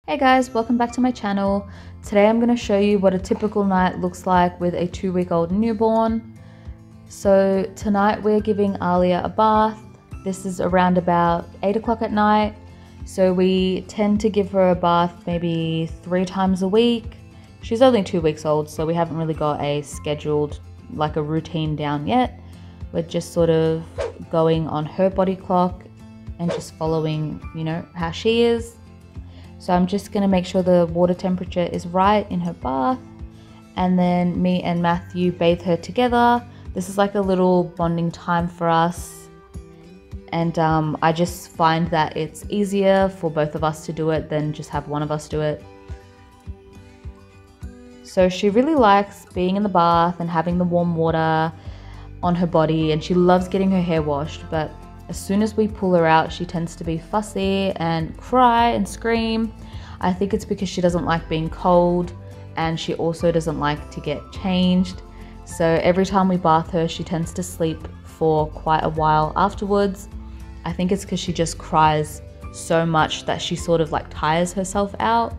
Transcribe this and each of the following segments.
Hey guys, welcome back to my channel. Today I'm going to show you what a typical night looks like with a 2-week-old newborn. So tonight we're giving Aaliyah a bath. This is around about 8 o'clock at night. So we tend to give her a bath maybe 3 times a week. She's only 2 weeks old, so we haven't really got a scheduled, like a routine down yet. We're just sort of going on her body clock and just following, how she is. So I'm just going to make sure the water temperature is right in her bath, and then me and Matthew bathe her together. This is like a little bonding time for us, and I just find that it's easier for both of us to do it than just have one of us do it. So she really likes being in the bath and having the warm water on her body, and she loves getting her hair washed, but as soon as we pull her out, she tends to be fussy and cry and scream. I think it's because she doesn't like being cold, and she also doesn't like to get changed. So every time we bath her, she tends to sleep for quite a while afterwards. I think it's because she just cries so much that she sort of like tires herself out.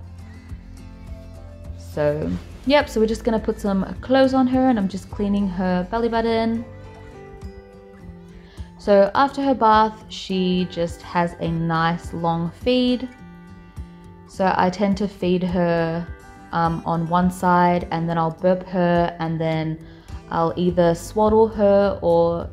So yep, so we're just gonna put some clothes on her, and I'm just cleaning her belly button. So after her bath, she just has a nice long feed. So I tend to feed her on one side, and then I'll burp her, and then I'll either swaddle her or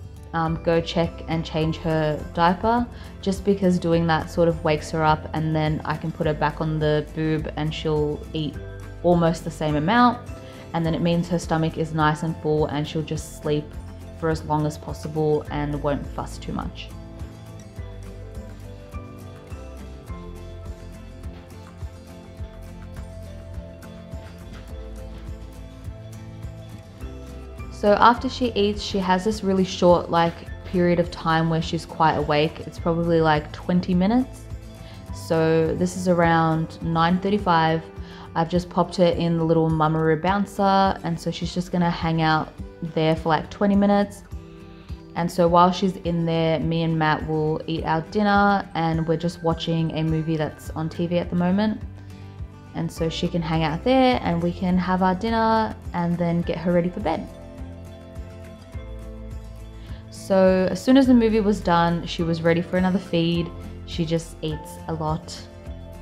go check and change her diaper, just because doing that sort of wakes her up, and then I can put her back on the boob and she'll eat almost the same amount, and then it means her stomach is nice and full and she'll just sleep for as long as possible and won't fuss too much. So after she eats, she has this really short period of time where she's quite awake. It's probably like 20 minutes. So this is around 9:35. I've just popped her in the little Mummaroo bouncer, and so she's just gonna hang out there for like 20 minutes. And so while she's in there, me and Matt will eat our dinner, and we're just watching a movie that's on TV at the moment. And so she can hang out there and we can have our dinner and then get her ready for bed. So as soon as the movie was done, she was ready for another feed. She just eats a lot.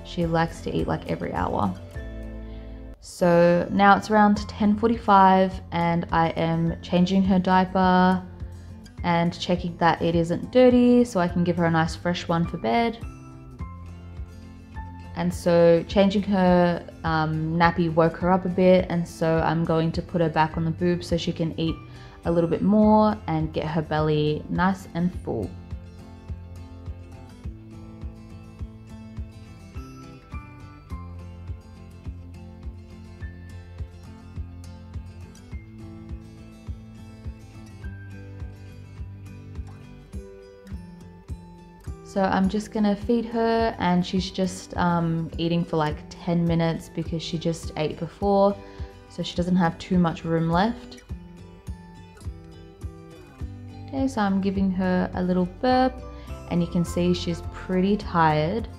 She likes to eat like every hour. So now it's around 10:45, and I am changing her diaper and checking that it isn't dirty so I can give her a nice fresh one for bed. And so changing her nappy woke her up a bit, and so I'm going to put her back on the boob so she can eat a little bit more and get her belly nice and full. So I'm just gonna feed her, and she's just eating for like 10 minutes because she just ate before, so she doesn't have too much room left. Okay, so I'm giving her a little burp, and you can see she's pretty tired.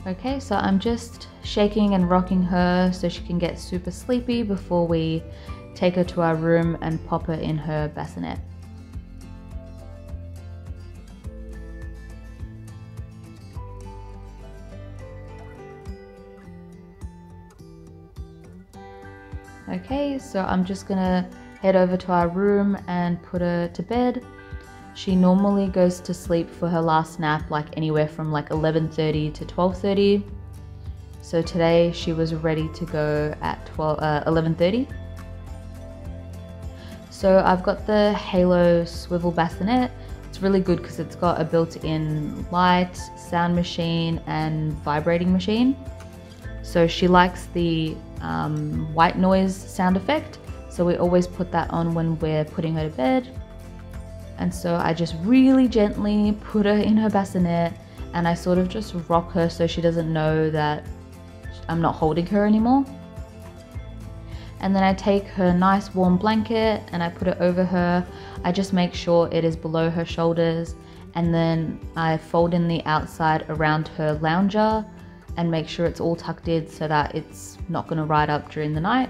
Okay, so I'm just shaking and rocking her so she can get super sleepy before we take her to our room and pop her in her bassinet. Okay, so I'm just gonna head over to our room and put her to bed. She normally goes to sleep for her last nap like anywhere from like 11:30 to 12:30. So today she was ready to go at 11:30. So I've got the Halo swivel bassinet. It's really good because it's got a built-in light, sound machine, and vibrating machine. So she likes the white noise sound effect, so we always put that on when we're putting her to bed. And so I just really gently put her in her bassinet, and I sort of just rock her so she doesn't know that I'm not holding her anymore. And then I take her nice warm blanket and I put it over her. I just make sure it is below her shoulders, and then I fold in the outside around her lounger and make sure it's all tucked in so that it's not going to ride up during the night.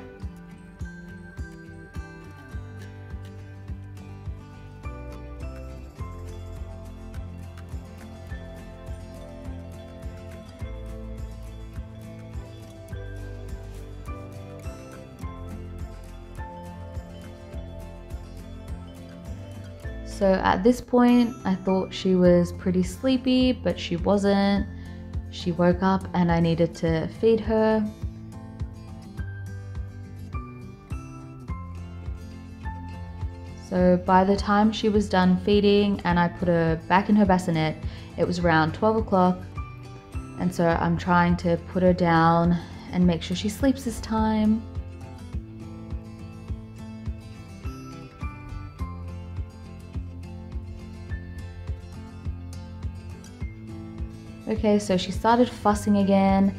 So at this point, I thought she was pretty sleepy, but she wasn't. She woke up and I needed to feed her. So by the time she was done feeding and I put her back in her bassinet, it was around 12 o'clock. And so I'm trying to put her down and make sure she sleeps this time. Okay, so she started fussing again,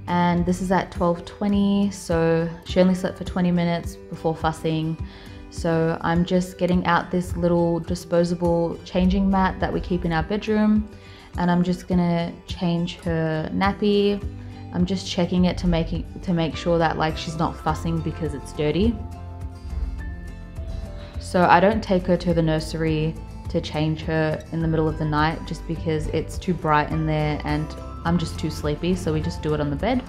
and this is at 12:20, so she only slept for 20 minutes before fussing. So I'm just getting out this little disposable changing mat that we keep in our bedroom, and I'm just gonna change her nappy. I'm just checking it to make sure that like she's not fussing because it's dirty. So I don't take her to the nursery to change her in the middle of the night just because it's too bright in there and I'm just too sleepy, so we just do it on the bed.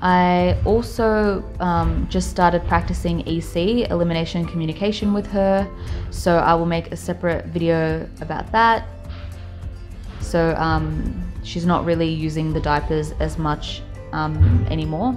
I also just started practicing EC, elimination communication, with her, so I will make a separate video about that. So she's not really using the diapers as much anymore.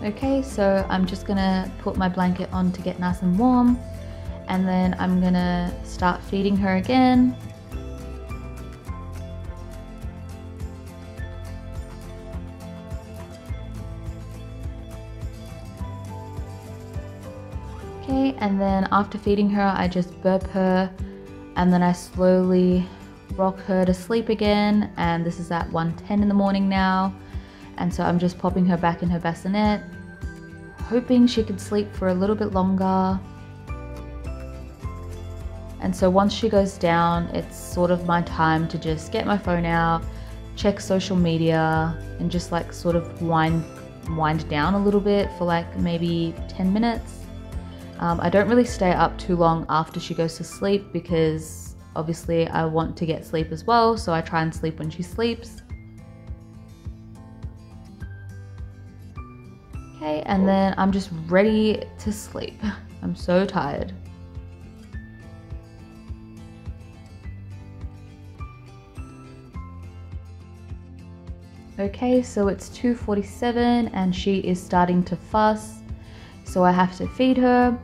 Okay, so I'm just gonna put my blanket on to get nice and warm, and then I'm gonna start feeding her again. Okay, and then after feeding her, I just burp her, and then I slowly rock her to sleep again, and this is at 1:10 in the morning now. And so I'm just popping her back in her bassinet, hoping she could sleep for a little bit longer. And so once she goes down, it's sort of my time to just get my phone out, check social media, and just like sort of wind down a little bit for like maybe 10 minutes. I don't really stay up too long after she goes to sleep because obviously I want to get sleep as well, so I try and sleep when she sleeps. Okay, and then I'm just ready to sleep. I'm so tired. Okay, so it's 2:47 and she is starting to fuss, so I have to feed her.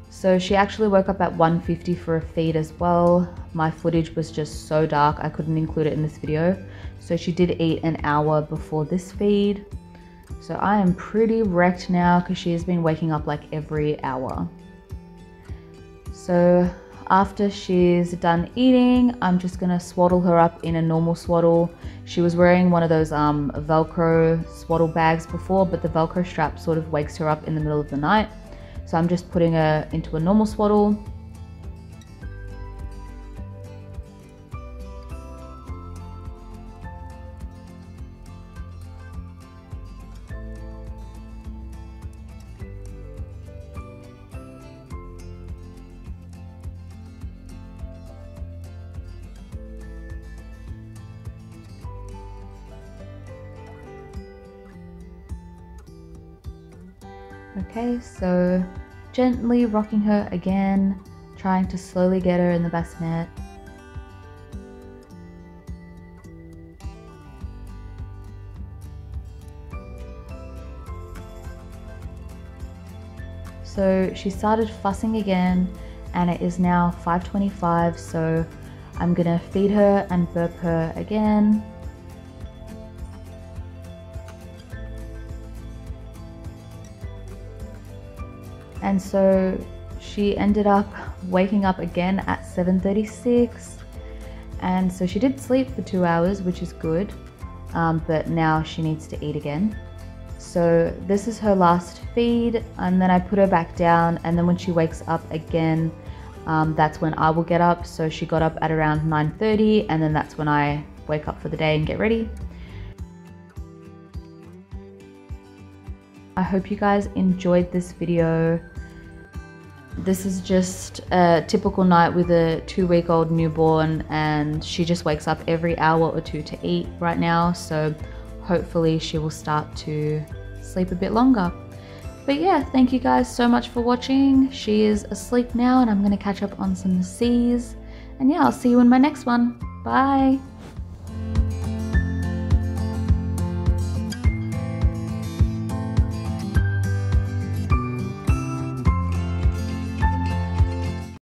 So she actually woke up at 1:50 for a feed as well. My footage was just so dark I couldn't include it in this video. So she did eat an hour before this feed. So I am pretty wrecked now because she has been waking up like every hour. So after she's done eating, I'm just gonna swaddle her up in a normal swaddle. She was wearing one of those Velcro swaddle bags before, but the Velcro strap sort of wakes her up in the middle of the night. So I'm just putting her into a normal swaddle. Okay, so gently rocking her again, trying to slowly get her in the bassinet. So she started fussing again, and it is now 5:25, so I'm gonna feed her and burp her again. And so she ended up waking up again at 7:36, and so she did sleep for 2 hours, which is good, but now she needs to eat again. So this is her last feed, and then I put her back down, and then when she wakes up again, that's when I will get up. So she got up at around 9:30, and then that's when I wake up for the day and get ready. I hope you guys enjoyed this video. This is just a typical night with a 2-week-old newborn, and she just wakes up every hour or two to eat right now. So hopefully she will start to sleep a bit longer. But yeah, thank you guys so much for watching. She is asleep now, and I'm gonna catch up on some C's. And yeah, I'll see you in my next one. Bye.